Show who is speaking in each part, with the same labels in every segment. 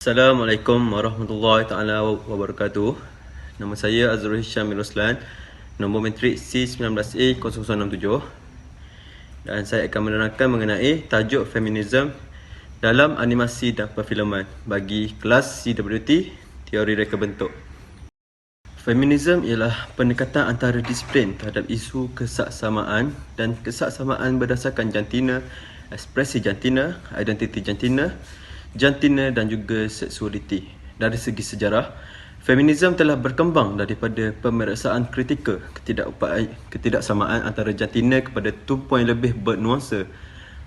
Speaker 1: Assalamualaikum warahmatullahi taala wabarakatuh. Nama saya Azrul Hisham bin Ruslan, nombor matrik C19A0067, dan saya akan menerangkan mengenai tajuk feminism dalam animasi dan perfilman bagi kelas CWT Teori Reka Bentuk. Feminism ialah pendekatan antara disiplin terhadap isu kesaksamaan dan kesaksamaan berdasarkan jantina, ekspresi jantina, identiti jantina dan juga seksualiti. Dari segi sejarah, feminisme telah berkembang daripada pemeriksaan kritikal ketidaksamaan antara jantina kepada tumpuan yang lebih bernuansa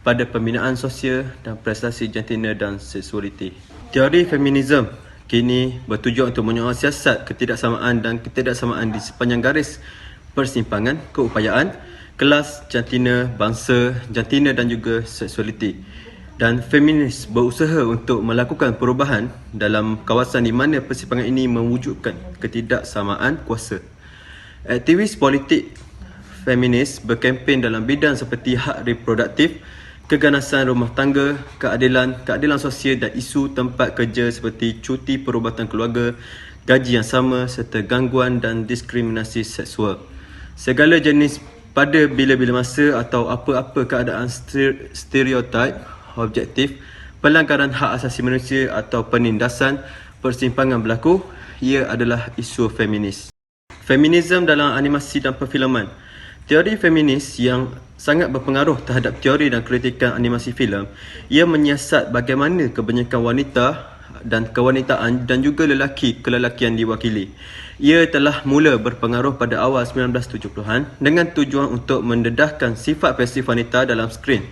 Speaker 1: pada pembinaan sosial dan prestasi jantina dan seksualiti. Teori feminisme kini bertujuan untuk menyoal siasat ketidaksamaan dan ketidaksamaan di sepanjang garis persimpangan keupayaan, kelas, jantina, bangsa, jantina dan juga seksualiti. Dan feminis berusaha untuk melakukan perubahan dalam kawasan di mana persimpangan ini mewujudkan ketidaksamaan kuasa. Aktivis politik feminis berkempen dalam bidang seperti hak reproduktif, keganasan rumah tangga, keadilan sosial dan isu tempat kerja seperti cuti perubatan keluarga, gaji yang sama serta gangguan dan diskriminasi seksual. Segala jenis pada bila-bila masa atau apa-apa keadaan stereotip objektif, pelanggaran hak asasi manusia atau penindasan persimpangan berlaku, ia adalah isu feminis. Feminisme dalam animasi dan perfilman. Teori feminis yang sangat berpengaruh terhadap teori dan kritikan animasi filem, ia menyiasat bagaimana kebanyakan wanita dan kewanitaan dan juga kelelakian diwakili. Ia telah mula berpengaruh pada awal 1970-an dengan tujuan untuk mendedahkan sifat pasif wanita dalam skrin.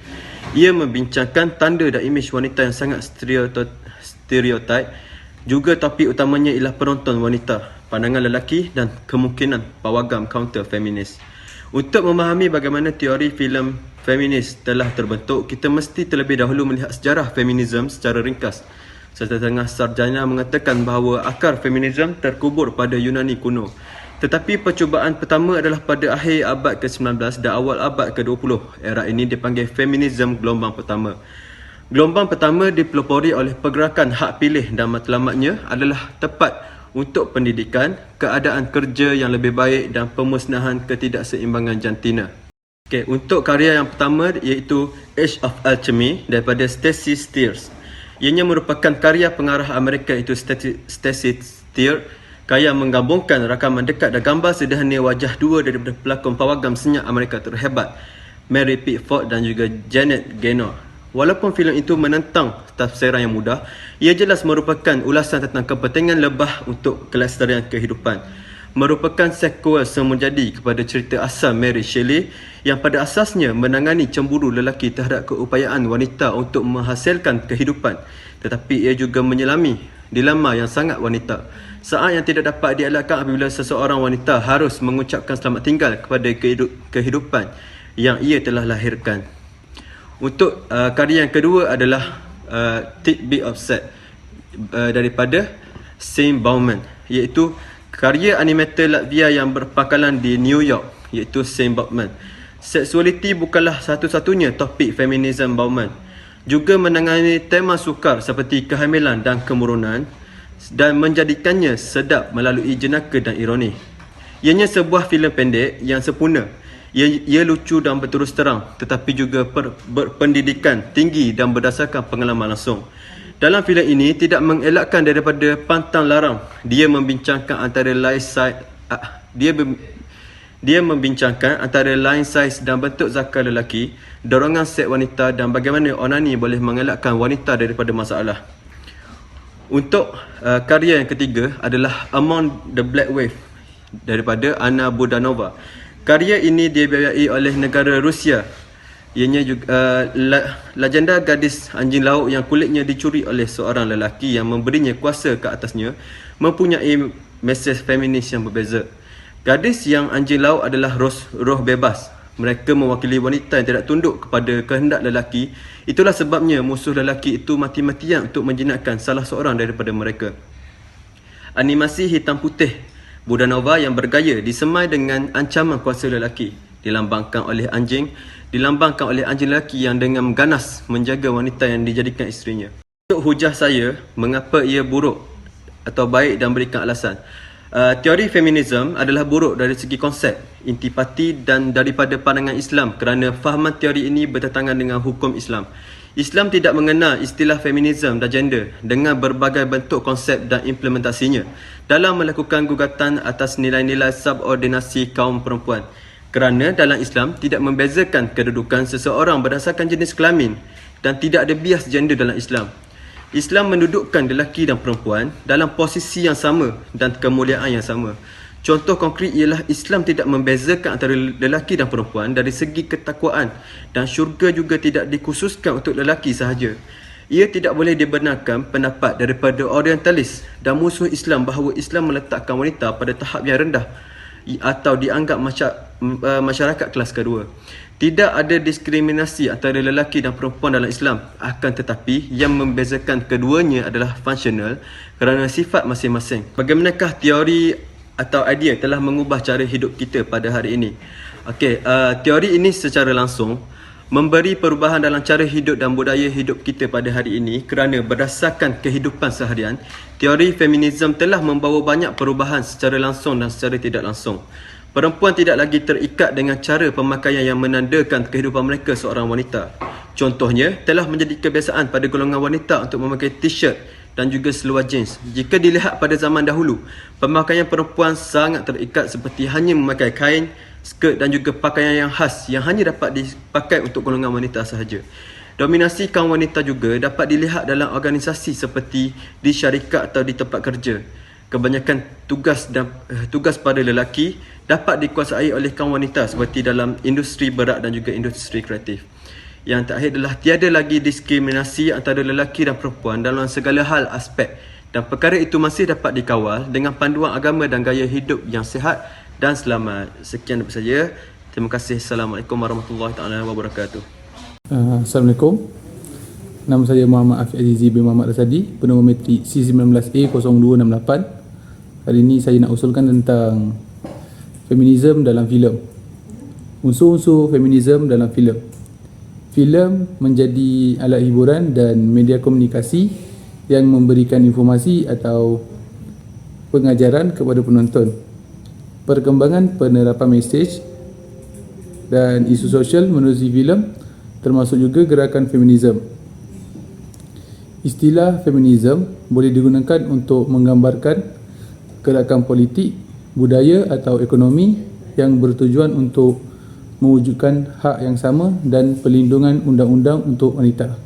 Speaker 1: Ia membincangkan tanda dan imej wanita yang sangat stereotip. Juga topik utamanya ialah penonton wanita, pandangan lelaki dan kemungkinan pawagam counter feminis. Untuk memahami bagaimana teori filem feminis telah terbentuk, kita mesti terlebih dahulu melihat sejarah feminisme secara ringkas. Setengah sarjana mengatakan bahawa akar feminisme terkubur pada Yunani kuno. Tetapi percubaan pertama adalah pada akhir abad ke-19 dan awal abad ke-20. Era ini dipanggil feminisme gelombang pertama. Gelombang pertama dipelopori oleh pergerakan hak pilih dan matlamatnya adalah tepat untuk pendidikan, keadaan kerja yang lebih baik dan pemusnahan ketidakseimbangan jantina. Untuk karya yang pertama iaitu Age of Alchemy daripada Stacy Steers. Ianya merupakan karya pengarah Amerika iaitu Stacy Steers. Karya menggabungkan rakaman dekat dan gambar sederhana wajah dua daripada pelakon pawagam senyap Amerika terhebat, Mary Pickford dan juga Janet Gaynor. Walaupun filem itu menentang tafsiran yang mudah, ia jelas merupakan ulasan tentang kepentingan lebah untuk kelestarian kehidupan. Merupakan sequel semujadi kepada cerita asal Mary Shelley yang pada asasnya menangani cemburu lelaki terhadap keupayaan wanita untuk menghasilkan kehidupan, tetapi ia juga menyelami dilema yang sangat wanita, saat yang tidak dapat dielakkan apabila seseorang wanita harus mengucapkan selamat tinggal kepada kehidupan yang ia telah lahirkan. Untuk karya yang kedua adalah Tick Be Upset daripada Sam Bauman, iaitu karya animator Latvia yang berpangkalan di New York, iaitu Sam Bauman. Seksualiti bukanlah satu-satunya topik feminisme Bauman. Juga menangani tema sukar seperti kehamilan dan kemurunan dan menjadikannya sedap melalui jenaka dan ironi. Ianya sebuah filem pendek yang sempurna. Ia lucu dan berterus terang, tetapi juga berpendidikan tinggi dan berdasarkan pengalaman langsung. Dalam filem ini tidak mengelakkan daripada pantang larang. Dia membincangkan antara line size dan bentuk zakar lelaki, dorongan seks wanita dan bagaimana onani boleh mengelakkan wanita daripada masalah. Untuk karya yang ketiga adalah Among the Black Wave daripada Anna Budanova. Karya ini dibiayai oleh negara Rusia. Ianya juga legenda gadis anjing laut yang kulitnya dicuri oleh seorang lelaki yang memberinya kuasa ke atasnya, mempunyai mesej feminis yang berbeza. Gadis yang anjing laut adalah roh bebas. Mereka mewakili wanita yang tidak tunduk kepada kehendak lelaki. Itulah sebabnya musuh lelaki itu mati-matian untuk menjinakkan salah seorang daripada mereka. Animasi hitam putih Budanova yang bergaya disemai dengan ancaman kuasa lelaki, dilambangkan oleh anjing lelaki yang dengan ganas menjaga wanita yang dijadikan isterinya. Untuk hujah saya, mengapa ia buruk atau baik dan berikan alasan. Teori feminisme adalah buruk dari segi konsep, intipati dan daripada pandangan Islam kerana fahaman teori ini bertentangan dengan hukum Islam. Islam tidak mengenal istilah feminisme dan gender dengan berbagai bentuk konsep dan implementasinya dalam melakukan gugatan atas nilai-nilai subordinasi kaum perempuan. Kerana dalam Islam tidak membezakan kedudukan seseorang berdasarkan jenis kelamin dan tidak ada bias gender dalam Islam. Islam mendudukkan lelaki dan perempuan dalam posisi yang sama dan kemuliaan yang sama. Contoh konkret ialah Islam tidak membezakan antara lelaki dan perempuan dari segi ketakwaan dan syurga juga tidak dikhususkan untuk lelaki sahaja. Ia tidak boleh dibenarkan pendapat daripada orientalis dan musuh Islam bahawa Islam meletakkan wanita pada tahap yang rendah atau dianggap masyarakat kelas kedua. Tidak ada diskriminasi antara lelaki dan perempuan dalam Islam, akan tetapi yang membezakan keduanya adalah fungsional kerana sifat masing-masing. Bagaimanakah teori atau idea telah mengubah cara hidup kita pada hari ini? Teori ini secara langsung memberi perubahan dalam cara hidup dan budaya hidup kita pada hari ini kerana berdasarkan kehidupan seharian, teori feminisme telah membawa banyak perubahan secara langsung dan secara tidak langsung. Perempuan tidak lagi terikat dengan cara pemakaian yang menandakan kehidupan mereka seorang wanita. Contohnya, telah menjadi kebiasaan pada golongan wanita untuk memakai t-shirt dan juga seluar jeans. Jika dilihat pada zaman dahulu, pemakaian perempuan sangat terikat seperti hanya memakai kain, skirt dan juga pakaian yang khas yang hanya dapat dipakai untuk golongan wanita sahaja. Dominasi kaum wanita juga dapat dilihat dalam organisasi seperti di syarikat atau di tempat kerja. Kebanyakan tugas pada lelaki dapat dikuasai oleh kaum wanita seperti dalam industri berat dan juga industri kreatif. Yang terakhir adalah tiada lagi diskriminasi antara lelaki dan perempuan dalam segala hal aspek dan perkara itu masih dapat dikawal dengan panduan agama dan gaya hidup yang sihat dan selamat. Sekian daripada saya. Terima kasih. Assalamualaikum warahmatullahi wabarakatuh.
Speaker 2: Assalamualaikum. Nama saya Muhammad Afiq Azizi bin Muhammad Rasadi, penemu metrik C19A0268. Hari ini saya nak usulkan tentang feminisme dalam filem. Unsur-unsur feminisme dalam filem. Filem menjadi alat hiburan dan media komunikasi yang memberikan informasi atau pengajaran kepada penonton. Perkembangan penerapan mesej dan isu sosial menerusi filem termasuk juga gerakan feminisme. Istilah feminisme boleh digunakan untuk menggambarkan gerakan politik, budaya atau ekonomi yang bertujuan untuk mewujudkan hak yang sama dan perlindungan undang-undang untuk wanita.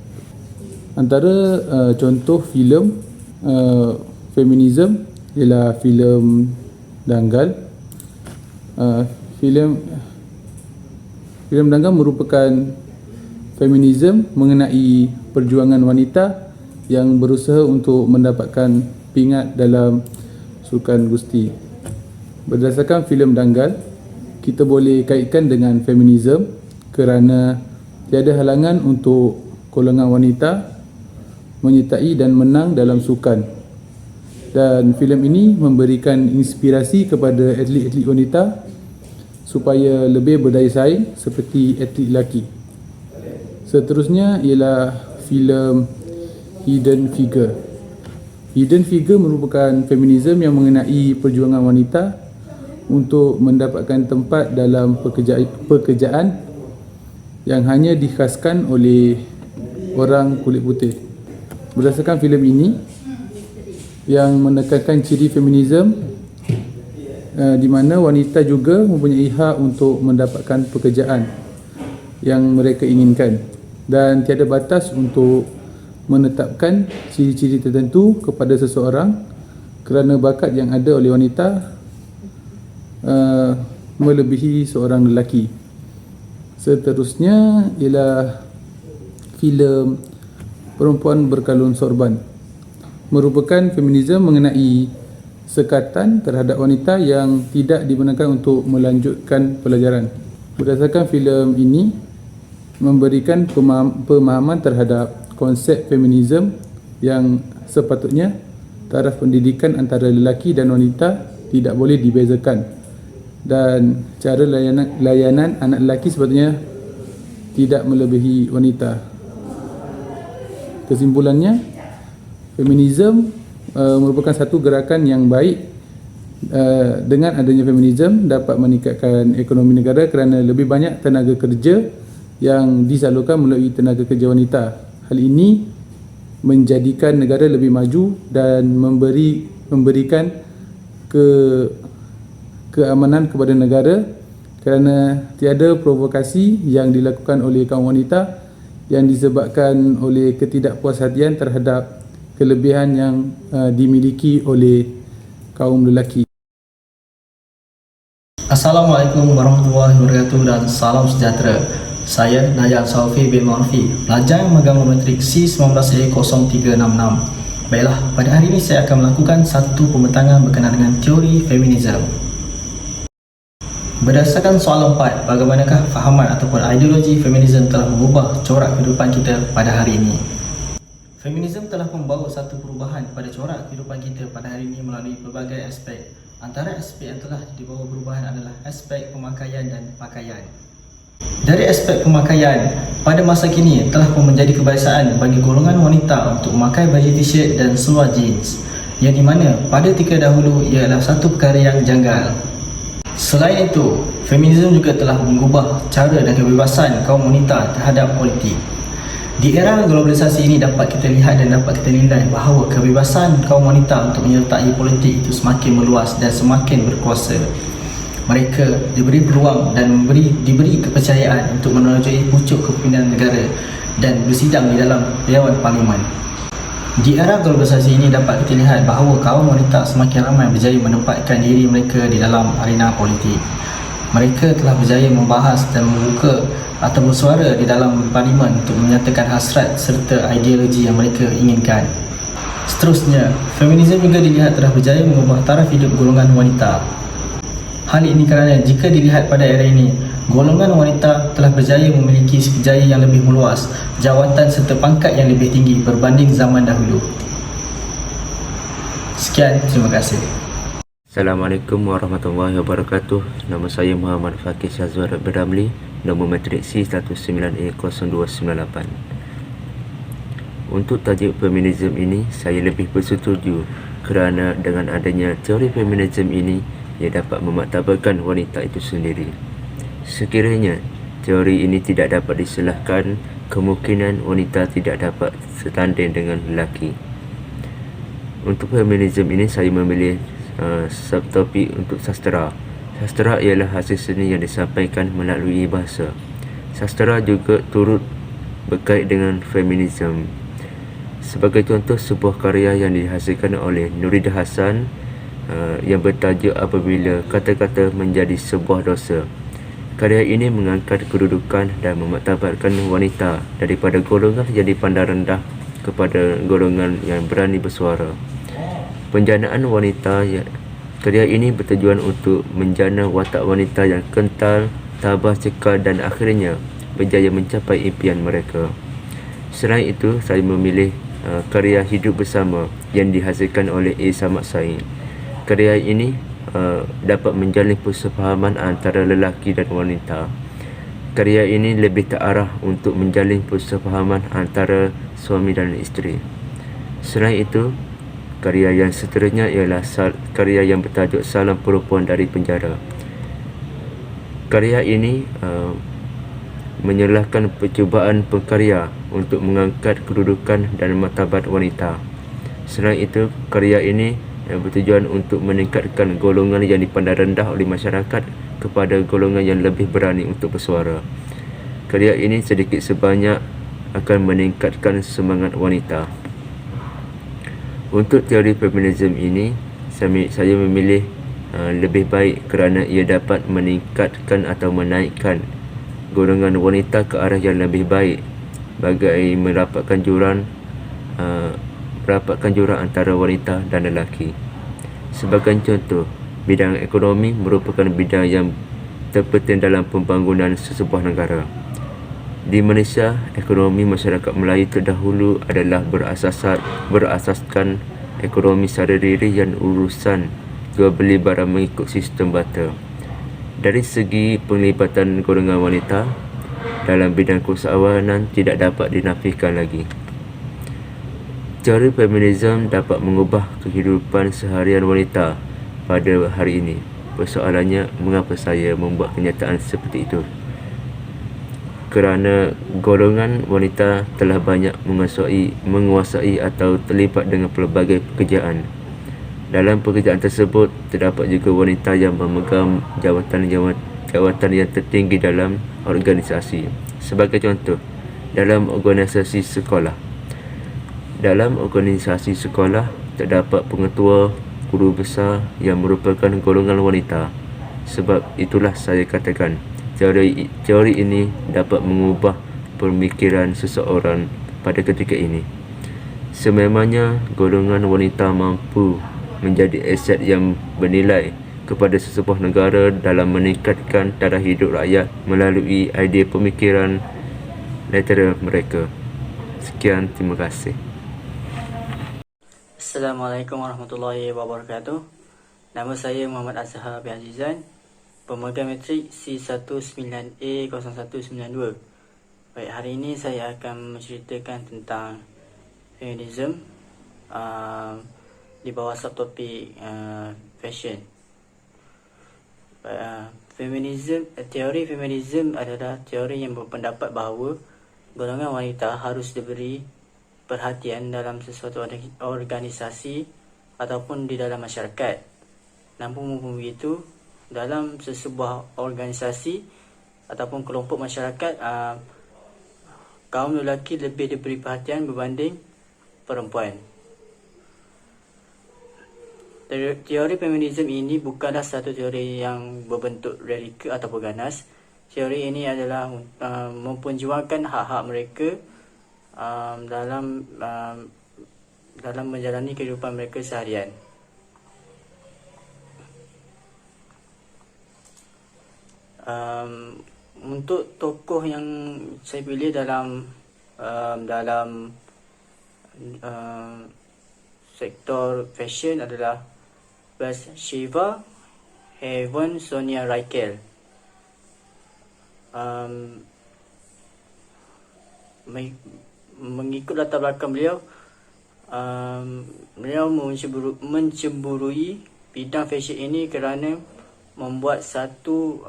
Speaker 2: Antara contoh filem feminisme ialah filem Danggal. Filem Danggal merupakan feminisme mengenai perjuangan wanita yang berusaha untuk mendapatkan pingat dalam sukan gusti. Berdasarkan filem Danggal, kita boleh kaitkan dengan feminisme kerana tiada halangan untuk golongan wanita menyertai dan menang dalam sukan. Dan filem ini memberikan inspirasi kepada atlet-atlet wanita supaya lebih berdaya saing seperti atlet lelaki. Seterusnya ialah filem Hidden Figure. Hidden Figure merupakan feminisme yang mengenai perjuangan wanita untuk mendapatkan tempat dalam pekerjaan yang hanya dikhaskan oleh orang kulit putih. Berdasarkan filem ini yang menekankan ciri feminisme di mana wanita juga mempunyai hak untuk mendapatkan pekerjaan yang mereka inginkan dan tiada batas untuk menetapkan ciri-ciri tertentu kepada seseorang kerana bakat yang ada oleh wanita melebihi seorang lelaki. Seterusnya ialah filem Perempuan Berkalung Sorban. Merupakan feminisme mengenai sekatan terhadap wanita yang tidak dibenarkan untuk melanjutkan pelajaran. Berdasarkan filem ini memberikan pemahaman terhadap konsep feminisme yang sepatutnya taraf pendidikan antara lelaki dan wanita tidak boleh dibezakan dan cara layanan anak lelaki sepatutnya tidak melebihi wanita. Kesimpulannya, Feminisme merupakan satu gerakan yang baik. Dengan adanya feminisme dapat meningkatkan ekonomi negara kerana lebih banyak tenaga kerja yang disalurkan melalui tenaga kerja wanita. Hal ini menjadikan negara lebih maju dan memberikan keamanan kepada negara kerana tiada provokasi yang dilakukan oleh kaum wanita yang disebabkan oleh ketidakpuashatian terhadap kelebihan yang dimiliki oleh kaum lelaki.
Speaker 3: Assalamualaikum warahmatullahi wabarakatuh dan salam sejahtera. Saya Najal Saufi bin Ma'rufi, pelajar yang memegang matrik C19A0366. Baiklah, pada hari ini saya akan melakukan satu pembentangan berkenaan dengan teori feminisme. Berdasarkan soalan 4, bagaimanakah fahaman ataupun ideologi feminisme telah mengubah corak kehidupan kita pada hari ini? Feminisme telah membawa satu perubahan pada corak kehidupan kita pada hari ini melalui pelbagai aspek. Antara aspek yang telah dibawa perubahan adalah aspek pemakaian dan pakaian. Dari aspek pemakaian, pada masa kini telah pun menjadi kebiasaan bagi golongan wanita untuk memakai baju t-shirt dan seluar jeans, yang di mana pada ketika dahulu ia adalah satu perkara yang janggal. Selain itu, feminisme juga telah mengubah cara dan kebebasan kaum wanita terhadap politik. Di era globalisasi ini dapat kita lihat dan dapat kita nilai bahawa kebebasan kaum wanita untuk menyertai politik itu semakin meluas dan semakin berkuasa. Mereka diberi peluang dan diberi kepercayaan untuk menojoi pucuk kepimpinan negara dan bersidang di dalam Dewan Parlimen. Di era globalisasi ini dapat kita lihat bahawa kaum wanita semakin ramai berjaya menempatkan diri mereka di dalam arena politik. Mereka telah berjaya membahas dan membuka atau bersuara di dalam parlimen untuk menyatakan hasrat serta ideologi yang mereka inginkan. Seterusnya, feminisme juga dilihat telah berjaya mengubah taraf hidup golongan wanita. Hal ini kerana jika dilihat pada era ini, golongan wanita telah berjaya memiliki kerjaya yang lebih meluas, jawatan serta pangkat yang lebih tinggi berbanding zaman dahulu. Sekian, terima kasih.
Speaker 1: Assalamualaikum warahmatullahi wabarakatuh. Nama saya Muhammad Fakir Syazwar Berdamli, nombor matrik C19A0298. Untuk tajuk feminisme ini, saya lebih bersetuju kerana dengan adanya teori feminisme ini, ia dapat memaktabarkan wanita itu sendiri. Sekiranya teori ini tidak dapat diselahkan, kemungkinan wanita tidak dapat setanding dengan lelaki. Untuk feminisme ini, saya memilih subtopik untuk sastera. Sastera ialah hasil seni yang disampaikan melalui bahasa. Sastera juga turut berkait dengan feminisme. Sebagai contoh, sebuah karya yang dihasilkan oleh Nuridah Hassan yang bertajuk Apabila Kata-Kata Menjadi Sebuah Dosa. Karya ini mengangkat kedudukan dan memaktabarkan wanita daripada golongan yang dipandang rendah kepada golongan yang berani bersuara. Penjanaan wanita, karya ini bertujuan untuk menjana watak wanita yang kental, tabah, cekal dan akhirnya berjaya mencapai impian mereka. Selain itu, saya memilih karya Hidup Bersama yang dihasilkan oleh A. Samad Said. Karya ini dapat menjalin persefahaman antara lelaki dan wanita. Karya ini lebih terarah untuk menjalin persefahaman antara suami dan isteri. Selain itu, karya yang seterusnya ialah karya yang bertajuk Salam Perempuan dari Penjara. Karya ini menyerahkan percubaan pengkarya untuk mengangkat kedudukan dan martabat wanita. Selain itu, karya ini bertujuan untuk meningkatkan golongan yang dipandang rendah oleh masyarakat kepada golongan yang lebih berani untuk bersuara. Karya ini sedikit sebanyak akan meningkatkan semangat wanita. Untuk teori feminisme ini, saya memilih lebih baik kerana ia dapat meningkatkan atau menaikkan golongan wanita ke arah yang lebih baik bagai merapatkan jurang antara wanita dan lelaki. Sebagai contoh, bidang ekonomi merupakan bidang yang terpenting dalam pembangunan sesebuah negara. Di Malaysia, ekonomi masyarakat Melayu terdahulu adalah berasaskan ekonomi sara diri yang urusan jual beli barang mengikut sistem barter. Dari segi penglibatan golongan wanita dalam bidang keusahawanan tidak dapat dinafikan lagi.
Speaker 4: Teori feminisme dapat mengubah kehidupan seharian wanita pada hari ini. Persoalannya, mengapa saya membuat kenyataan seperti itu? Kerana golongan wanita telah banyak menguasai atau terlibat dengan pelbagai pekerjaan. Dalam pekerjaan tersebut, terdapat juga wanita yang memegang jawatan yang tertinggi dalam organisasi. Sebagai contoh, dalam organisasi sekolah. Dalam organisasi sekolah, terdapat pengetua, guru besar yang merupakan golongan wanita. Sebab itulah saya katakan, teori ini dapat mengubah pemikiran seseorang pada ketika ini. Sememangnya golongan wanita mampu menjadi aset yang bernilai kepada sesebuah negara dalam meningkatkan taraf hidup rakyat melalui idea pemikiran lateral mereka. Sekian, terima kasih.
Speaker 5: Assalamualaikum warahmatullahi wabarakatuh. Nama saya Muhammad Azhar bin Azizan, pemegang matrik C19A0192. Baik, hari ini saya akan menceritakan tentang feminisme di bawah subtopik fashion. Teori feminisme adalah teori yang berpendapat bahawa golongan wanita harus diberi perhatian dalam sesuatu organisasi ataupun di dalam masyarakat. Namun begitu, dalam sesebuah organisasi ataupun kelompok masyarakat, kaum lelaki lebih diberi perhatian berbanding perempuan. Teori feminisme ini bukanlah satu teori yang berbentuk radikal atau ganas. Teori ini adalah memperjuangkan hak-hak mereka dalam menjalani kehidupan mereka seharian. Untuk tokoh yang saya pilih dalam sektor fashion adalah Bathsheba Heaven Sonia Rykiel. Mengikut latar belakang beliau, beliau mencemburui bidang fashion ini kerana membuat satu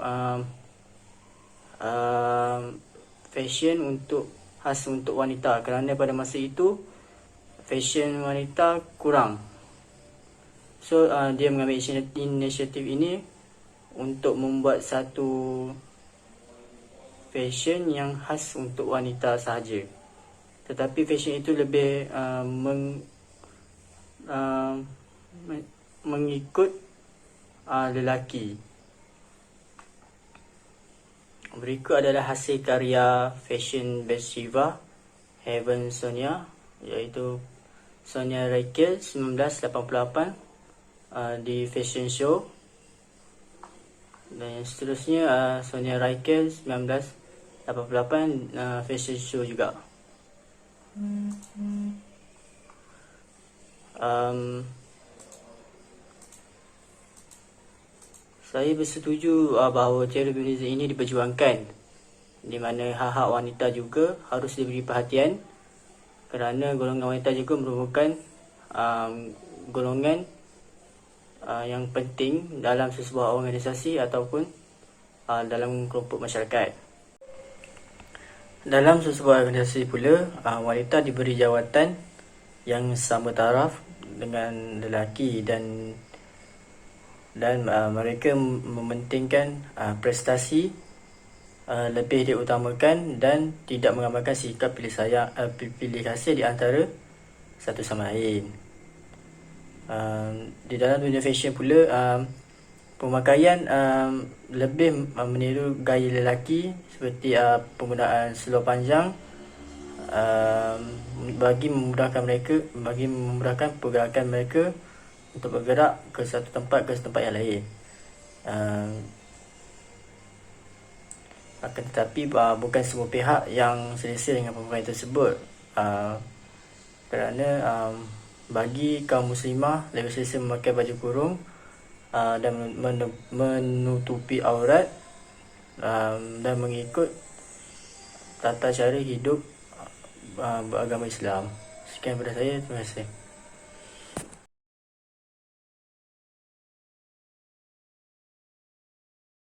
Speaker 5: fashion khas untuk wanita, kerana pada masa itu fashion wanita kurang. So dia mengambil inisiatif ini untuk membuat satu fashion yang khas untuk wanita sahaja. Tetapi fashion itu lebih mengikut lelaki. Berikut adalah hasil karya fashion Bathsheba Heaven Sonia, iaitu Sonia Rykiel 1988 di fashion show, dan yang seterusnya Sonia Rykiel 1988 fashion show juga. Saya bersetuju bahawa teori feminisme ini diperjuangkan, di mana hak-hak wanita juga harus diberi perhatian, kerana golongan wanita juga merupakan golongan yang penting dalam sesebuah organisasi ataupun dalam kelompok masyarakat. Dalam sesebuah organisasi pula, wanita diberi jawatan yang sama taraf dengan lelaki, dan mereka mementingkan prestasi lebih diutamakan dan tidak mengamalkan sikap pilih kasih di antara satu sama lain. Di dalam dunia fashion pula, pemakaian lebih meniru gaya lelaki, seperti penggunaan seluar panjang bagi memudahkan pergerakan mereka untuk bergerak ke satu tempat ke tempat yang lain. Akan tetapi bukan semua pihak yang selesa dengan pemakaian tersebut, kerana bagi kaum muslimah lebih selesa memakai baju kurung dan menutupi aurat dan mengikut tata cara hidup beragama Islam. Sekian daripada saya. Terima kasih.